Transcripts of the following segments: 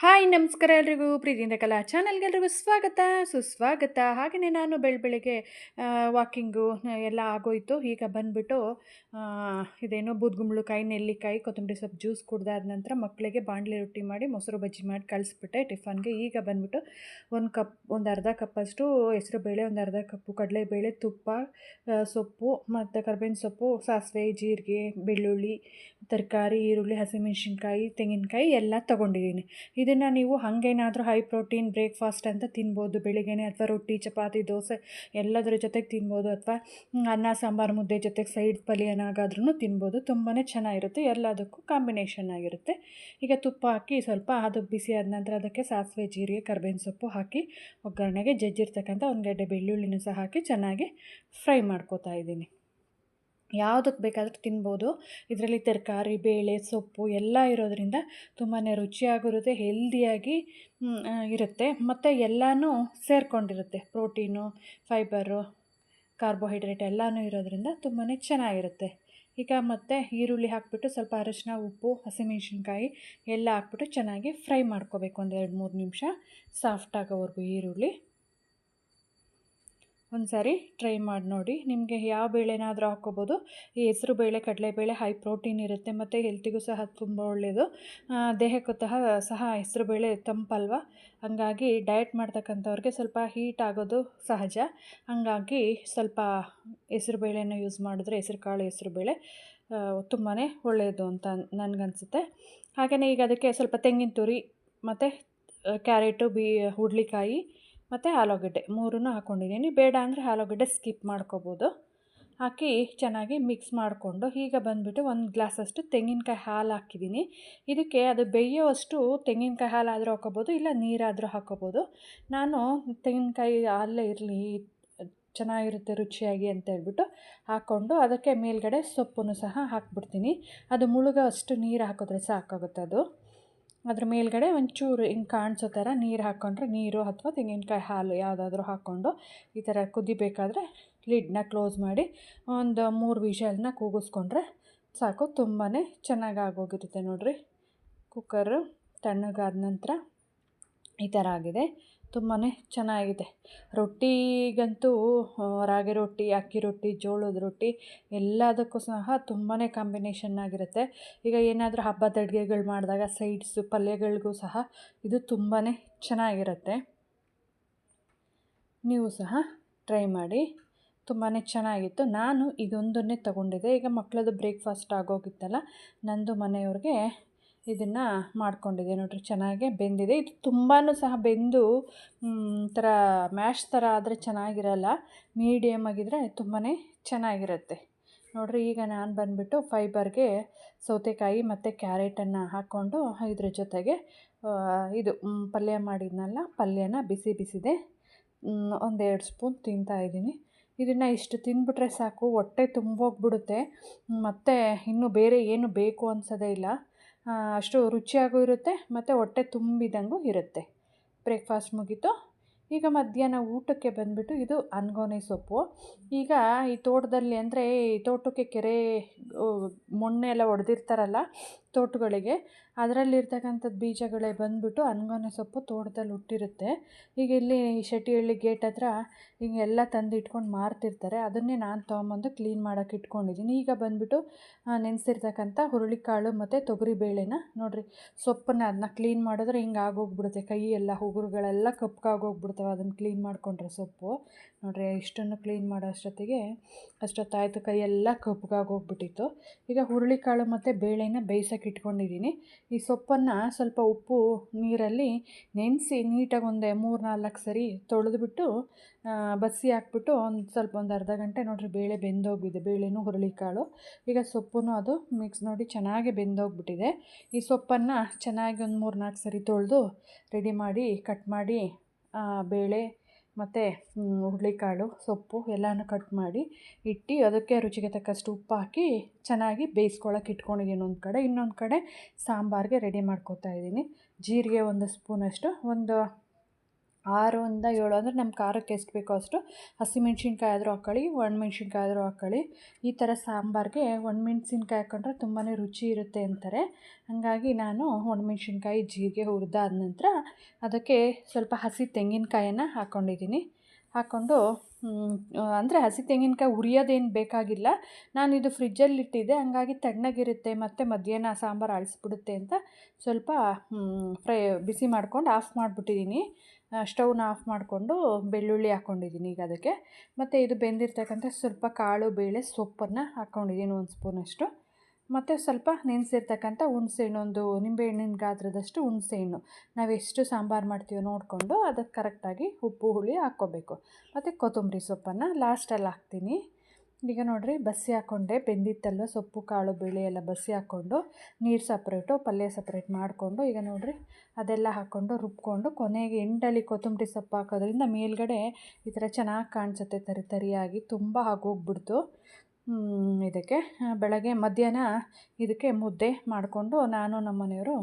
Hi ನಮಸ್ಕಾರ ಎಲ್ರಿಗೂ ಪ್ರೀತಿಯಿಂದ ಕಲಾ ಚಾನಲ್ಗೆ ಎಲ್ರಿಗೂ ಸ್ವಾಗತ ಸುಸ್ವಾಗತ. ಹಾಗೆಯೇ ನಾನು ಬೆಳಗ್ಗೆ ವಾಕಿಂಗು ಎಲ್ಲ ಆಗೋಯಿತು. ಈಗ ಬಂದುಬಿಟ್ಟು ಇದೇನೋ ಬೂದ್ಗುಂಬಳಕಾಯಿ, ನೆಲ್ಲಿಕಾಯಿ, ಕೊತ್ತಂಬರಿ ಸೊಪ್ಪು ಜ್ಯೂಸ್ ಕುಡ್ದಾದ ನಂತರ ಮಕ್ಕಳಿಗೆ ಬಾಣಲೆ ರೊಟ್ಟಿ ಮಾಡಿ ಮೊಸರು ಬಜ್ಜಿ ಮಾಡಿ ಕಳಿಸ್ಬಿಟ್ಟೆ ಟಿಫನ್ಗೆ. ಈಗ ಬಂದುಬಿಟ್ಟು ಒಂದು ಅರ್ಧ ಕಪ್ಪಷ್ಟು ಹೆಸರುಬೇಳೆ, ಒಂದು ಅರ್ಧ ಕಪ್ಪು ಕಡಲೆಬೇಳೆ, ತುಪ್ಪ, ಸೊಪ್ಪು ಮತ್ತು ಕರ್ಬೇವಿನ ಸೊಪ್ಪು, ಸಾಸಿವೆ, ಜೀರಿಗೆ, ಬೆಳ್ಳುಳ್ಳಿ, ತರಕಾರಿ, ಈರುಳ್ಳಿ, ಹಸಿಮೆಣ್ಸಿನ್ಕಾಯಿ, ತೆಂಗಿನಕಾಯಿ ಎಲ್ಲ ತೊಗೊಂಡಿದ್ದೀನಿ. ಇದನ್ನು ನೀವು ಹಾಗೇನಾದರೂ ಹೈ ಪ್ರೋಟೀನ್ ಬ್ರೇಕ್ಫಾಸ್ಟ್ ಅಂತ ತಿನ್ಬೋದು ಬೆಳಿಗ್ಗೆನೇ, ಅಥವಾ ರೊಟ್ಟಿ, ಚಪಾತಿ, ದೋಸೆ ಎಲ್ಲದರ ಜೊತೆಗೆ ತಿನ್ಬೋದು, ಅಥವಾ ಅನ್ನ ಸಾಂಬಾರು ಮುದ್ದೆ ಜೊತೆಗೆ ಸೈಡ್ ಪಲ್ಯನಾಗಾದ್ರೂ ತಿನ್ಬೋದು. ತುಂಬಾ ಚೆನ್ನಾಗಿರುತ್ತೆ, ಎಲ್ಲದಕ್ಕೂ ಕಾಂಬಿನೇಷನ್ ಆಗಿರುತ್ತೆ. ಈಗ ತುಪ್ಪ ಹಾಕಿ ಸ್ವಲ್ಪ ಅದು ಬಿಸಿ ಆದ ನಂತರ ಅದಕ್ಕೆ ಸಾಸಿವೆ, ಜೀರಿಗೆ, ಕರ್ಬೇವಿನ ಸೊಪ್ಪು ಹಾಕಿ ಒಗ್ಗರಣೆಗೆ ಜಜ್ಜಿರ್ತಕ್ಕಂಥ ಒಂದು ಗೆಡ್ಡೆ ಬೆಳ್ಳುಳ್ಳಿನೂ ಸಹ ಹಾಕಿ ಚೆನ್ನಾಗಿ ಫ್ರೈ ಮಾಡ್ಕೋತಾ ಇದ್ದೀನಿ. ಯಾವುದಕ್ಕೆ ಬೇಕಾದರೂ ತಿನ್ಬೋದು. ಇದರಲ್ಲಿ ತರಕಾರಿ, ಬೇಳೆ, ಸೊಪ್ಪು ಎಲ್ಲ ಇರೋದರಿಂದ ತುಂಬಾ ರುಚಿಯಾಗಿರುತ್ತೆ, ಹೆಲ್ದಿಯಾಗಿ ಇರುತ್ತೆ, ಮತ್ತು ಎಲ್ಲನೂ ಸೇರಿಕೊಂಡಿರುತ್ತೆ. ಪ್ರೋಟೀನು, ಫೈಬರು, ಕಾರ್ಬೋಹೈಡ್ರೇಟ್ ಎಲ್ಲನೂ ಇರೋದರಿಂದ ತುಂಬಾ ಚೆನ್ನಾಗಿರುತ್ತೆ. ಈಗ ಮತ್ತು ಈರುಳ್ಳಿ ಹಾಕಿಬಿಟ್ಟು ಸ್ವಲ್ಪ ಅರಶಿನ, ಉಪ್ಪು, ಹಸಿಮೆಣ್ಸಿನ್ಕಾಯಿ ಎಲ್ಲ ಹಾಕ್ಬಿಟ್ಟು ಚೆನ್ನಾಗಿ ಫ್ರೈ ಮಾಡ್ಕೋಬೇಕು. ಒಂದು 2-3 ನಿಮಿಷ ಸಾಫ್ಟ್ ಆಗೋವರೆಗೂ ಈರುಳ್ಳಿ. ಒಂದು ಸಾರಿ ಟ್ರೈ ಮಾಡಿ ನೋಡಿ. ನಿಮಗೆ ಯಾವ ಬೇಳೆನಾದರೂ ಹಾಕ್ಕೋಬೋದು. ಈ ಹೆಸರು ಬೇಳೆ, ಕಡಲೆಬೇಳೆ ಹೈ ಪ್ರೋಟೀನ್ ಇರುತ್ತೆ, ಮತ್ತು ಹೆಲ್ತಿಗೂ ಸಹ ತುಂಬ ಒಳ್ಳೆಯದು. ದೇಹಕ್ಕೂ ಸಹ ಹೆಸರು ಬೇಳೆ ತಂಪಲ್ವ, ಹಾಗಾಗಿ ಡಯಟ್ ಮಾಡ್ತಕ್ಕಂಥವ್ರಿಗೆ ಸ್ವಲ್ಪ ಹೀಟ್ ಆಗೋದು ಸಹಜ. ಹಾಗಾಗಿ ಸ್ವಲ್ಪ ಹೆಸರು ಬೇಳೆನ ಯೂಸ್ ಮಾಡಿದ್ರೆ, ಹೆಸರು ಕಾಳು ಹೆಸರು ಬೇಳೆ ತುಂಬಾ ಒಳ್ಳೆಯದು ಅಂತ ನನಗನ್ಸುತ್ತೆ. ಹಾಗೆಯೇ ಈಗ ಅದಕ್ಕೆ ಸ್ವಲ್ಪ ತೆಂಗಿನ ತುರಿ ಮತ್ತು ಕ್ಯಾರೆಟು, ಹುರುಳಿಕಾಯಿ ಮತ್ತು ಆಲೂಗಡ್ಡೆ 3 ಹಾಕ್ಕೊಂಡಿದ್ದೀನಿ. ಬೇಡ ಅಂದರೆ ಆಲೂಗಡ್ಡೆ ಸ್ಕಿಪ್ ಮಾಡ್ಕೋಬೋದು. ಹಾಕಿ ಚೆನ್ನಾಗಿ ಮಿಕ್ಸ್ ಮಾಡಿಕೊಂಡು ಈಗ ಬಂದುಬಿಟ್ಟು 1 ಗ್ಲಾಸಷ್ಟು ತೆಂಗಿನಕಾಯಿ ಹಾಲು ಹಾಕಿದ್ದೀನಿ. ಇದಕ್ಕೆ ಅದು ಬೇಯೋವಷ್ಟು ತೆಂಗಿನಕಾಯಿ ಹಾಲಾದರೂ ಹಾಕ್ಕೋಬೋದು, ಇಲ್ಲ ನೀರಾದರೂ ಹಾಕ್ಕೋಬೋದು. ನಾನು ತೆಂಗಿನಕಾಯಿ ಹಾಲೇ ಇರಲಿ, ಚೆನ್ನಾಗಿರುತ್ತೆ ರುಚಿಯಾಗಿ ಅಂತ ಹೇಳ್ಬಿಟ್ಟು ಹಾಕ್ಕೊಂಡು ಅದಕ್ಕೆ ಮೇಲ್ಗಡೆ ಸೊಪ್ಪನ್ನು ಸಹ ಹಾಕ್ಬಿಡ್ತೀನಿ. ಅದು ಮುಳುಗೋ ಅಷ್ಟು ನೀರು ಹಾಕಿದ್ರೆ ಸಾಕಾಗುತ್ತೆ. ಅದ್ರ ಮೇಲ್ಗಡೆ ಒಂಚೂರು ಹಿಂಗೆ ಕಾಣಿಸೋ ಥರ ನೀರು ಹಾಕ್ಕೊಂಡ್ರೆ, ನೀರು ಅಥವಾ ತೆಂಗಿನಕಾಯಿ ಹಾಲು ಯಾವುದಾದ್ರೂ ಹಾಕ್ಕೊಂಡು ಈ ಥರ ಕುದಿಬೇಕಾದ್ರೆ ಲಿಡ್ನ ಕ್ಲೋಸ್ ಮಾಡಿ ಒಂದು 3 ವಿಷಲ್ನ ಕೂಗಿಸ್ಕೊಂಡ್ರೆ ಸಾಕು. ತುಂಬಾ ಚೆನ್ನಾಗಿ ಆಗೋಗಿರುತ್ತೆ ನೋಡಿರಿ. ಕುಕ್ಕರು ತಣ್ಣಗಾದ ನಂತರ ಈ ಥರ ಆಗಿದೆ, ತುಂಬಾ ಚೆನ್ನಾಗಿದೆ. ರೊಟ್ಟಿಗಂತೂ ರಾಗಿ ರೊಟ್ಟಿ, ಅಕ್ಕಿ ರೊಟ್ಟಿ, ಜೋಳದ ರೊಟ್ಟಿ ಎಲ್ಲದಕ್ಕೂ ಸಹ ತುಂಬಾ ಕಾಂಬಿನೇಷನ್ ಆಗಿರುತ್ತೆ. ಈಗ ಏನಾದರೂ ಹಬ್ಬದ ಅಡುಗೆಗಳು ಮಾಡಿದಾಗ ಸೈಡ್ಸು ಪಲ್ಯಗಳಿಗೂ ಸಹ ಇದು ತುಂಬಾ ಚೆನ್ನಾಗಿರುತ್ತೆ. ನೀವು ಸಹ ಟ್ರೈ ಮಾಡಿ, ತುಂಬಾ ಚೆನ್ನಾಗಿತ್ತು. ನಾನು ಇದೊಂದನ್ನೇ ತೊಗೊಂಡಿದ್ದೆ. ಈಗ ಮಕ್ಕಳದ್ದು ಬ್ರೇಕ್ಫಾಸ್ಟ್ ಆಗೋಗಿತ್ತಲ್ಲ, ನಂದು ಮನೆಯವ್ರಿಗೆ ಇದನ್ನು ಮಾಡ್ಕೊಂಡಿದ್ದೆ ನೋಡಿರಿ. ಚೆನ್ನಾಗೆ ಬೆಂದಿದೆ. ಇದು ತುಂಬಾ ಸಹ ಬೆಂದು ಥರ ಮ್ಯಾಶ್ ಥರ ಆದರೆ ಚೆನ್ನಾಗಿರಲ್ಲ. ಮೀಡಿಯಮ್ ಆಗಿದ್ದರೆ ತುಂಬಾ ಚೆನ್ನಾಗಿರುತ್ತೆ ನೋಡಿರಿ. ಈಗ ನಾನು ಬಂದುಬಿಟ್ಟು ಫೈಬರ್ಗೆ ಸೌತೆಕಾಯಿ ಮತ್ತು ಕ್ಯಾರೆಟನ್ನು ಹಾಕ್ಕೊಂಡು ಇದ್ರ ಜೊತೆಗೆ ಇದು ಪಲ್ಯ ಮಾಡಿದ್ನಲ್ಲ, ಪಲ್ಯನ ಬಿಸಿದೆ 1-2 ಸ್ಪೂನ್ ತಿಂತಾಯಿದ್ದೀನಿ. ಇದನ್ನು ಇಷ್ಟು ತಿಂದ್ಬಿಟ್ರೆ ಸಾಕು, ಹೊಟ್ಟೆ ತುಂಬೋಗ್ಬಿಡುತ್ತೆ, ಮತ್ತು ಇನ್ನೂ ಬೇರೆ ಏನು ಬೇಕು ಅನ್ಸೋದೇ ಇಲ್ಲ. ಅಷ್ಟು ರುಚಿಯಾಗೂ ಇರುತ್ತೆ ಮತ್ತು ಹೊಟ್ಟೆ ತುಂಬಿದಂಗೂ ಇರುತ್ತೆ. ಬ್ರೇಕ್ಫಾಸ್ಟ್ ಮುಗೀತು. ಈಗ ಮಧ್ಯಾಹ್ನ ಊಟಕ್ಕೆ ಬಂದುಬಿಟ್ಟು ಇದು ಅನ್ಗೋನೆ ಸೊಪ್ಪು. ಈಗ ಈ ತೋಟದಲ್ಲಿ ಅಂದರೆ ಈ ತೋಟಕ್ಕೆ ಕೆರೆ ಮಣ್ಣೆಲ್ಲ ಹೊಡೆದಿರ್ತಾರಲ್ಲ ತೋಟಗಳಿಗೆ, ಅದರಲ್ಲಿರ್ತಕ್ಕಂಥದ್ದು ಬೀಜಗಳೇ ಬಂದುಬಿಟ್ಟು ಅನ್ಗೋನೆ ಸೊಪ್ಪು ತೋಟದಲ್ಲಿ ಹುಟ್ಟಿರುತ್ತೆ. ಈಗ ಇಲ್ಲಿ ಶೆಟ್ಟಿಹಳ್ಳಿ ಗೇಟ್ ಹತ್ರ ಹಿಂಗೆಲ್ಲ ತಂದು ಇಟ್ಕೊಂಡು ಮಾರ್ತಿರ್ತಾರೆ. ಅದನ್ನೇ ನಾನು ತೊಗೊಂಬಂದು ಕ್ಲೀನ್ ಮಾಡೋಕ್ಕೆ ಇಟ್ಕೊಂಡಿದ್ದೀನಿ. ಈಗ ಬಂದುಬಿಟ್ಟು ನೆನೆಸಿರ್ತಕ್ಕಂಥ ಹುರುಳಿಕಾಳು ಮತ್ತು ತೊಗರಿಬೇಳೆನ ನೋಡಿರಿ, ಸೊಪ್ಪನ್ನು ಅದನ್ನ ಕ್ಲೀನ್ ಮಾಡಿದ್ರೆ ಹಿಂಗೆ ಆಗೋಗ್ಬಿಡುತ್ತೆ. ಕೈ ಎಲ್ಲ ಉಗುರುಗಳೆಲ್ಲ ಕಪ್ಪಗಾಗೋಗ್ಬಿಡ್ತವೆ ಅದನ್ನು ಕ್ಲೀನ್ ಮಾಡಿಕೊಂಡ್ರೆ. ಸೊಪ್ಪು ನೋಡಿರಿ, ಇಷ್ಟನ್ನು ಕ್ಲೀನ್ ಮಾಡೋ ಅಷ್ಟೊತ್ತಾಯಿತು, ಕೈಯೆಲ್ಲ ಕಪ್ಪಗಾಗೋಗ್ಬಿಟ್ಟಿತ್ತು. ಈಗ ಹುರುಳಿಕಾಳು ಮತ್ತು ಬೇಳೆನ ಬೇಯಿಸೋಕೆ ಇಟ್ಕೊಂಡಿದ್ದೀನಿ. ಈ ಸೊಪ್ಪನ್ನು ಸ್ವಲ್ಪ ಉಪ್ಪು ನೀರಲ್ಲಿ ನೆನೆಸಿ ನೀಟಾಗಿ ಒಂದು 3-4 ಸರಿ ತೊಳೆದ್ಬಿಟ್ಟು ಬಸಿ ಹಾಕ್ಬಿಟ್ಟು ಒಂದು ಅರ್ಧ ಗಂಟೆ ನೋಡಿರಿ, ಬೇಳೆ ಬೆಂದೋಗಿದೆ. ಬೇಳೆನೂ ಹುರುಳಿಕಾಳು, ಈಗ ಸೊಪ್ಪು ಅದು ಮಿಕ್ಸ್ ನೋಡಿ ಚೆನ್ನಾಗಿ ಬೆಂದೋಗ್ಬಿಟ್ಟಿದೆ. ಈ ಸೊಪ್ಪನ್ನು ಚೆನ್ನಾಗಿ ಒಂದು 3-4 ಸರಿ ತೊಳೆದು ರೆಡಿ ಮಾಡಿ ಕಟ್ ಮಾಡಿ ಬೇಳೆ ಮತ್ತು ಹುರುಳಿಕಾಳು, ಸೊಪ್ಪು ಎಲ್ಲನೂ ಕಟ್ ಮಾಡಿ ಇಟ್ಟು ಅದಕ್ಕೆ ರುಚಿಗೆ ತಕ್ಕಷ್ಟು ಉಪ್ಪು ಹಾಕಿ ಚೆನ್ನಾಗಿ ಬೇಯಿಸ್ಕೊಳ್ಳೋಕೆ ಇಟ್ಕೊಂಡಿದ್ದೀನಿ ಒಂದು ಕಡೆ. ಇನ್ನೊಂದು ಕಡೆ ಸಾಂಬಾರಿಗೆ ರೆಡಿ ಮಾಡ್ಕೊತಾ ಇದ್ದೀನಿ. ಜೀರಿಗೆ 1 ಸ್ಪೂನಷ್ಟು, ಒಂದು 6 ಇಂದ 7 ಅಂದರೆ ನಮ್ಮ ಖಾರಕ್ಕೆ ಎಷ್ಟು ಬೇಕೋ ಅಷ್ಟು ಹಸಿಮೆಣ್ಸಿನ್ಕಾಯಿ ಆದರೂ ಹಾಕ್ಕೊಳ್ಳಿ, ಒಣಮೆಣ್ಸಿನ್ಕಾಯಿ ಆದರೂ ಹಾಕ್ಕೊಳ್ಳಿ. ಈ ಥರ ಸಾಂಬಾರಿಗೆ ಒಣಮೆಣ್ಸಿನ್ಕಾಯಿ ಹಾಕ್ಕೊಂಡ್ರೆ ತುಂಬಾ ರುಚಿ ಇರುತ್ತೆ ಅಂತಾರೆ. ಹಾಗಾಗಿ ನಾನು ಒಣಮೆಣ್ಸಿನ್ಕಾಯಿ, ಜೀರಿಗೆ ಹುರಿದಾದ ನಂತರ ಅದಕ್ಕೆ ಸ್ವಲ್ಪ ಹಸಿ ತೆಂಗಿನಕಾಯನ್ನು ಹಾಕ್ಕೊಂಡಿದ್ದೀನಿ. ಹಾಕ್ಕೊಂಡು ಅಂದರೆ ಹಸಿ ತೆಂಗಿನಕಾಯಿ ಹುರಿಯೋದೇನು ಬೇಕಾಗಿಲ್ಲ. ನಾನಿದು ಫ್ರಿಜ್ಜಲ್ಲಿಟ್ಟಿದ್ದೆ, ಹಂಗಾಗಿ ತಣ್ಣಗಿರುತ್ತೆ ಮತ್ತು ಮಧ್ಯಾಹ್ನ ಸಾಂಬಾರು ಅಳಿಸ್ಬಿಡುತ್ತೆ ಅಂತ ಸ್ವಲ್ಪ ಬಿಸಿ ಮಾಡ್ಕೊಂಡು ಆಫ್ ಮಾಡಿಬಿಟ್ಟಿದ್ದೀನಿ. ಸ್ಟವ್ನ ಆಫ್ ಮಾಡಿಕೊಂಡು ಬೆಳ್ಳುಳ್ಳಿ ಹಾಕ್ಕೊಂಡಿದ್ದೀನಿ ಈಗ ಅದಕ್ಕೆ. ಮತ್ತು ಇದು ಬೆಂದಿರ್ತಕ್ಕಂಥ ಸ್ವಲ್ಪ ಕಾಳು ಬೇಳೆ ಸೊಪ್ಪನ್ನು ಹಾಕ್ಕೊಂಡಿದ್ದೀನಿ 1 ಸ್ಪೂನಷ್ಟು. ಮತ್ತು ಸ್ವಲ್ಪ ನೆನೆಸಿರ್ತಕ್ಕಂಥ ಹುಣಸೆಹಣ್ಣು, ಒಂದು ನಿಂಬೆಹಣ್ಣಿನ ಗಾತ್ರದಷ್ಟು ಹುಣಸೆಹಣ್ಣು. ನಾವು ಎಷ್ಟು ಸಾಂಬಾರು ಮಾಡ್ತೀವೋ ನೋಡಿಕೊಂಡು ಅದಕ್ಕೆ ಕರೆಕ್ಟಾಗಿ ಉಪ್ಪು ಹುಳಿ ಹಾಕ್ಕೋಬೇಕು. ಮತ್ತು ಕೊತ್ತಂಬರಿ ಸೊಪ್ಪನ್ನು ಲಾಸ್ಟಲ್ಲಿ ಹಾಕ್ತೀನಿ. ಈಗ ನೋಡಿರಿ, ಬಸಿ ಹಾಕ್ಕೊಂಡೆ, ಬೆಂದಿತ್ತಲ್ವ ಸೊಪ್ಪು ಕಾಳು ಬೇಳೆ ಎಲ್ಲ ಬಸಿ ಹಾಕ್ಕೊಂಡು ನೀರು ಸಪ್ರೇಟು ಪಲ್ಯ ಸಪ್ರೇಟ್ ಮಾಡಿಕೊಂಡು ಈಗ ನೋಡಿರಿ ಅದೆಲ್ಲ ಹಾಕ್ಕೊಂಡು ರುಬ್ಕೊಂಡು ಕೊನೆಗೆ ಎಂಡಲ್ಲಿ ಕೊತ್ತಂಬರಿ ಸೊಪ್ಪು ಹಾಕೋದ್ರಿಂದ ಮೇಲ್ಗಡೆ ಈ ಥರ ಚೆನ್ನಾಗಿ ಕಾಣಿಸುತ್ತೆ ತರಿಯಾಗಿ. ತುಂಬ ಆಗೋಗ್ಬಿಡ್ತು ಇದಕ್ಕೆ. ಬೆಳಗ್ಗೆ ಮಧ್ಯಾಹ್ನ ಇದಕ್ಕೆ ಮುದ್ದೆ ಮಾಡಿಕೊಂಡು ನಾನು ನಮ್ಮ ಮನೆಯವರು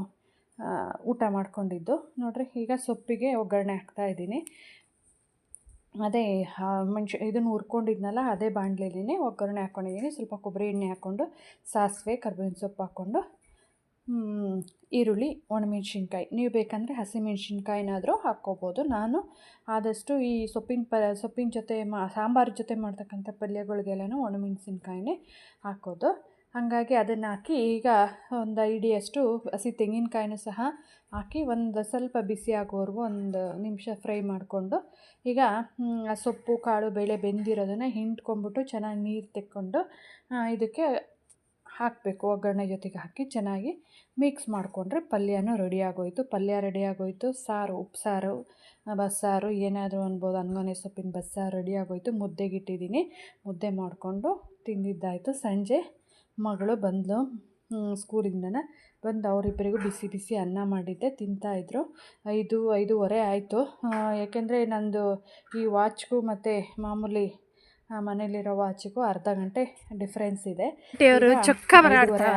ಊಟ ಮಾಡ್ಕೊಂಡಿದ್ದು. ನೋಡಿರಿ, ಈಗ ಸೊಪ್ಪಿಗೆ ಒಗ್ಗರಣೆ ಹಾಕ್ತಾಯಿದ್ದೀನಿ. ಅದೇ ಇದನ್ನು ಹುರ್ಕೊಂಡಿದ್ನಲ್ಲ ಅದೇ ಬಾಣಲೆಯಲ್ಲೇ ಒಗ್ಗರಣೆ ಹಾಕ್ಕೊಂಡಿದ್ದೀನಿ. ಸ್ವಲ್ಪ ಕೊಬ್ಬರಿ ಎಣ್ಣೆ ಹಾಕ್ಕೊಂಡು ಸಾಸಿವೆ ಕರಿಬೇವಿನ ಸೊಪ್ಪು ಹಾಕ್ಕೊಂಡು ಈರುಳ್ಳಿ, ಒಣಮೆಣ್ಸಿನ್ಕಾಯಿ, ನೀವು ಬೇಕಂದರೆ ಹಸಿಮೆಣ್ಸಿನ್ಕಾಯಿನಾದರೂ ಹಾಕ್ಕೋಬೋದು. ನಾನು ಆದಷ್ಟು ಈ ಸೊಪ್ಪಿನ ಜೊತೆ ಸಾಂಬಾರು ಜೊತೆ ಮಾಡ್ತಕ್ಕಂಥ ಪಲ್ಯಗಳಿಗೆಲ್ಲನೂ ಒಣಮೆಣ್ಸಿನ್ಕಾಯಿನೇ ಹಾಕೋದು. ಹಾಗಾಗಿ ಅದನ್ನು ಹಾಕಿ ಈಗ ಒಂದು ಹಿಡಿಯಷ್ಟು ಹಸಿ ತೆಂಗಿನಕಾಯಿನೂ ಸಹ ಹಾಕಿ ಒಂದು ಸ್ವಲ್ಪ ಬಿಸಿ ಆಗೋವರೆಗೂ 1 ನಿಮಿಷ ಫ್ರೈ ಮಾಡಿಕೊಂಡು ಈಗ ಆ ಸೊಪ್ಪು ಕಾಳು ಬೇಳೆ ಬೆಂದಿರೋದನ್ನು ಹಿಂಡ್ಕೊಂಬಿಟ್ಟು ಚೆನ್ನಾಗಿ ನೀರು ತೆಕ್ಕೊಂಡು ಇದಕ್ಕೆ ಹಾಕಬೇಕು. ಒಗ್ಗರಣೆ ಜೊತೆಗೆ ಹಾಕಿ ಚೆನ್ನಾಗಿ ಮಿಕ್ಸ್ ಮಾಡಿಕೊಂಡ್ರೆ ಪಲ್ಯನೂ ರೆಡಿಯಾಗೋಯಿತು. ಪಲ್ಯ ರೆಡಿಯಾಗೋಯಿತು. ಸಾರು, ಉಪ್ಸಾರು, ಬಸ್ಸಾರು ಏನಾದರೂ ಅನ್ಬೋದು, ಅನ್ನಗನೆ ಸೊಪ್ಪಿನ ಬಸ್ಸಾರು ರೆಡಿಯಾಗೋಯಿತು. ಮುದ್ದೆಗಿಟ್ಟಿದ್ದೀನಿ. ಮುದ್ದೆ ಮಾಡಿಕೊಂಡು ತಿಂದಿದ್ದಾಯಿತು. ಸಂಜೆ ಮಗಳು ಬಂದಳು ಸ್ಕೂಲಿಂದ. ಬಂದು ಅವರಿಬ್ಬರಿಗೂ ಬಿಸಿ ಬಿಸಿ ಅನ್ನ ಮಾಡಿದ್ದೆ, ತಿಂತಾಯಿದ್ರು. 5:30 ಆಯಿತು. ಯಾಕೆಂದರೆ ನಂದು ಈ ವಾಚ್ಗೂ ಮತ್ತು ಮಾಮೂಲಿ ಮನೇಲಿರೋ ವಾಚಿಗೂ ಅರ್ಧ ಗಂಟೆ ಡಿಫ್ರೆನ್ಸ್ ಇದೆ.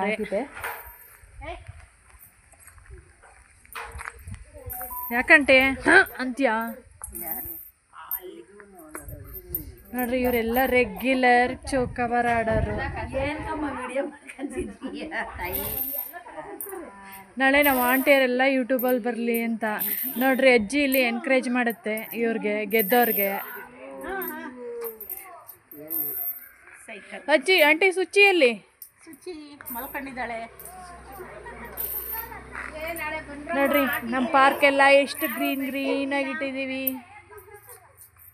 ಆಗಿದೆ. ಯಾಕಂటే ಅಂತ್ಯ ನೋಡ್ರಿ, ಇವರೆಲ್ಲ ರೆಗ್ಯುಲರ್ ಚೌಕಬಾರ ಆಡೋರು. ನಾಳೆ ನಾವು ಆಂಟಿಯರೆಲ್ಲ ಯೂಟ್ಯೂಬಲ್ಲಿ ಬರಲಿ ಅಂತ ನೋಡ್ರಿ. ಅಜ್ಜಿ ಇಲ್ಲಿ ಎನ್ಕರೇಜ್ ಮಾಡುತ್ತೆ ಇವ್ರಿಗೆ, ಗೆದ್ದವ್ರಿಗೆ. ಅಜ್ಜಿ, ಆಂಟಿ ಸುಚಿಯಲ್ಲಿ ಮಲ್ಕೊಂಡಿದ್ದಾಳೆ ನೋಡ್ರಿ. ನಮ್ಮ ಪಾರ್ಕ್ ಎಲ್ಲ ಎಷ್ಟು ಗ್ರೀನಾಗಿ ಇಟ್ಟಿದ್ದೀವಿ,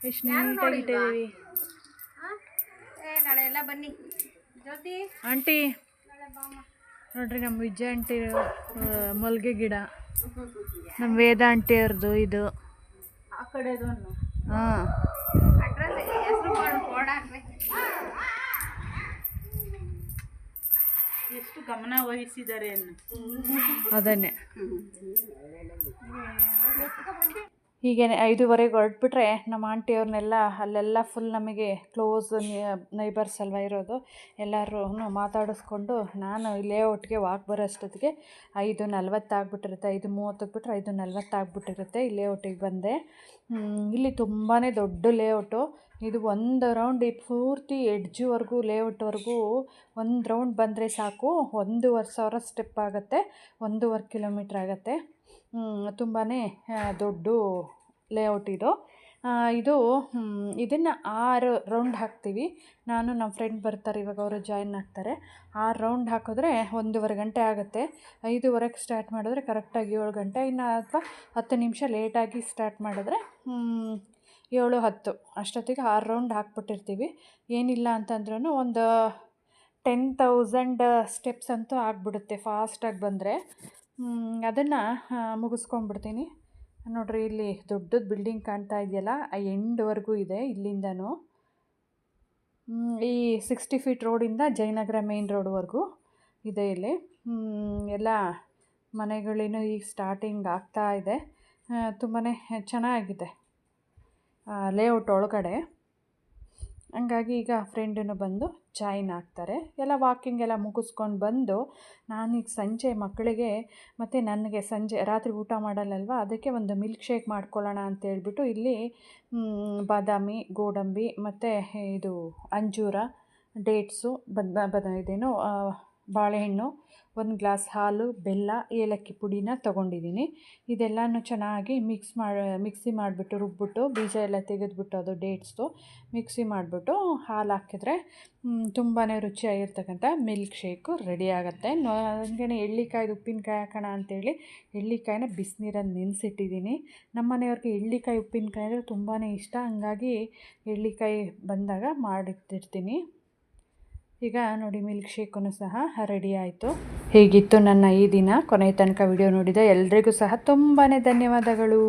ಎಷ್ಟು ನೀಟಾಗಿ ಇಟ್ಟಿದ್ದೀವಿ. ಆಂಟಿ ನೋಡ್ರಿ, ನಮ್ಮ ವಿಜಯ ಆಂಟಿ ಮಲ್ಲಿಗೆ ಗಿಡ, ನಮ್ಮ ವೇದ ಆಂಟಿಯವ್ರದ್ದು ಇದು. ಹಾಂ, ಎಷ್ಟು ಗಮನ ವಹಿಸಿದ್ದಾರೆ ಅದನ್ನೇ. ಹೀಗೇನೆ 5:30 ಹೊರಟ್ಬಿಟ್ರೆ ನಮ್ಮ ಆಂಟಿಯವ್ರನ್ನೆಲ್ಲ ಅಲ್ಲೆಲ್ಲ ಫುಲ್ ನಮಗೆ ಕ್ಲೋಸ್ ನೈಬರ್ಸ್ ಅಲ್ವ ಇರೋದು. ಎಲ್ಲರೂ ಮಾತಾಡಿಸ್ಕೊಂಡು ನಾನು ಲೇಔಟ್ಗೆ ವಾಕ್ ಬರೋ ಅಷ್ಟೊತ್ತಿಗೆ 5:40 ಆಗಿಬಿಟ್ಟಿರುತ್ತೆ. 5:30 ಬಿಟ್ಟರೆ 5:40 ಆಗಿಬಿಟ್ಟಿರುತ್ತೆ. ಈ ಲೇಔಟಿಗೆ ಬಂದೆ. ಇಲ್ಲಿ ತುಂಬಾ ದೊಡ್ಡ ಲೇಔಟು ಇದು. 1 ರೌಂಡ್ ಪೂರ್ತಿ ಎಡ್ಜ್ವರೆಗೂ ಲೇಔಟ್ವರೆಗೂ 1 ರೌಂಡ್ ಬಂದರೆ ಸಾಕು. 1,500 ಸ್ಟೆಪ್ ಆಗುತ್ತೆ. 1.5 ಕಿಲೋಮೀಟ್ರ್ ಆಗುತ್ತೆ. ತುಂಬಾ ದೊಡ್ಡ ಲೇಔಟ್ ಇದು. ಇದನ್ನು 6 ರೌಂಡ್ ಹಾಕ್ತೀವಿ. ನಾನು ನಮ್ಮ ಫ್ರೆಂಡ್ ಬರ್ತಾರೆ ಇವಾಗ, ಅವರು ಜಾಯಿನ್ ಆಗ್ತಾರೆ. 6 ರೌಂಡ್ ಹಾಕಿದ್ರೆ 1.5 ಗಂಟೆ ಆಗುತ್ತೆ. 5:30ಕ್ಕೆ ಸ್ಟಾರ್ಟ್ ಮಾಡಿದ್ರೆ ಕರೆಕ್ಟಾಗಿ 7 ಗಂಟೆ, ಇನ್ನು ಅಥವಾ 10 ನಿಮಿಷ ಲೇಟಾಗಿ ಸ್ಟಾರ್ಟ್ ಮಾಡಿದ್ರೆ 7:10 ಅಷ್ಟೊತ್ತಿಗೆ 6 ರೌಂಡ್ ಹಾಕ್ಬಿಟ್ಟಿರ್ತೀವಿ. ಏನಿಲ್ಲ ಅಂತಂದ್ರೂ ಒಂದು 10,000 ಸ್ಟೆಪ್ಸ್ ಅಂತೂ ಆಗಿಬಿಡುತ್ತೆ ಫಾಸ್ಟಾಗಿ ಬಂದರೆ. ಅದನ್ನು ಮುಗಿಸ್ಕೊಂಡ್ಬಿಡ್ತೀನಿ. ನೋಡಿರಿ, ಇಲ್ಲಿ ದೊಡ್ಡದು ಬಿಲ್ಡಿಂಗ್ ಕಾಣ್ತಾ ಇದೆಯಲ್ಲ, ಆ ಎಂಡ್ವರೆಗೂ ಇದೆ ಇಲ್ಲಿಂದನೂ. ಈ 60 ಫೀಟ್ ರೋಡಿಂದ ಜಯನಗರ ಮೇನ್ ರೋಡ್ವರೆಗೂ ಇದೆ ಇಲ್ಲಿ. ಎಲ್ಲ ಮನೆಗಳಿನ್ನೂ ಈಗ ಸ್ಟಾರ್ಟಿಂಗ್ ಆಗ್ತಾ ಇದೆ. ತುಂಬಾ ಚೆನ್ನಾಗಿದೆ ಲೇಔಟ್ ಒಳಗಡೆ. ಹಂಗಾಗಿ ಈಗ ಫ್ರೆಂಡನ್ನು ಬಂದು ಜಾಯಿನ್ ಆಗ್ತಾರೆ. ಎಲ್ಲ ವಾಕಿಂಗ್ ಎಲ್ಲ ಮುಗಿಸ್ಕೊಂಡು ಬಂದು ನಾನೀಗ ಸಂಜೆ ಮಕ್ಕಳಿಗೆ ಮತ್ತು ನನಗೆ ಸಂಜೆ ರಾತ್ರಿ ಊಟ ಮಾಡಲ್ಲಲ್ವ, ಅದಕ್ಕೆ ಒಂದು ಮಿಲ್ಕ್ ಶೇಕ್ ಮಾಡ್ಕೊಳ್ಳೋಣ ಅಂತೇಳ್ಬಿಟ್ಟು ಇಲ್ಲಿ ಬಾದಾಮಿ, ಗೋಡಂಬಿ ಮತ್ತು ಇದು ಅಂಜೂರ, ಡೇಟ್ಸು, ಇದೇನು ಬಾಳೆಹಣ್ಣು, 1 ಗ್ಲಾಸ್ ಹಾಲು, ಬೆಲ್ಲ, ಏಲಕ್ಕಿ ಪುಡಿನ ತೊಗೊಂಡಿದ್ದೀನಿ. ಇದೆಲ್ಲನೂ ಚೆನ್ನಾಗಿ ಮಿಕ್ಸಿ ಮಾಡಿಬಿಟ್ಟು ರುಬ್ಬಿಟ್ಟು ಬೀಜ ಎಲ್ಲ ತೆಗೆದುಬಿಟ್ಟು ಅದು ಡೇಟ್ಸ್ದು ಮಿಕ್ಸಿ ಮಾಡಿಬಿಟ್ಟು ಹಾಲು ಹಾಕಿದ್ರೆ ತುಂಬಾ ರುಚಿಯಾಗಿರ್ತಕ್ಕಂಥ ಮಿಲ್ಕ್ ಶೇಕು ರೆಡಿ ಆಗುತ್ತೆ. ಹಾಗೆಯೇ ಎಳ್ಳಿಕಾಯ್ದು ಉಪ್ಪಿನಕಾಯಿ ಹಾಕೋಣ ಅಂತೇಳಿ ಎಳ್ಳಿಕಾಯಿನ ಬಿಸಿನೀರಲ್ಲಿ ನೆನೆಸಿಟ್ಟಿದ್ದೀನಿ. ನಮ್ಮ ಮನೆಯವ್ರಿಗೆ ಎಳ್ಳಿಕಾಯಿ ಉಪ್ಪಿನಕಾಯಿ ಅಂದರೆ ತುಂಬಾ ಇಷ್ಟ, ಹಂಗಾಗಿ ಎಳ್ಳಿಕಾಯಿ ಬಂದಾಗ ಮಾಡಿಟ್ಟಿರ್ತೀನಿ. ಈಗ ನೋಡಿ ಮಿಲ್ಕ್ ಶೇಕೂ ಸಹ ರೆಡಿ ಆಯಿತು. ಹೇಗಿತ್ತು ನನ್ನ ಈ ದಿನ? ಕೊನೆಯ ತನಕ ವಿಡಿಯೋ ನೋಡಿದ ಎಲ್ರಿಗೂ ಸಹ ತುಂಬಾ ಧನ್ಯವಾದಗಳು.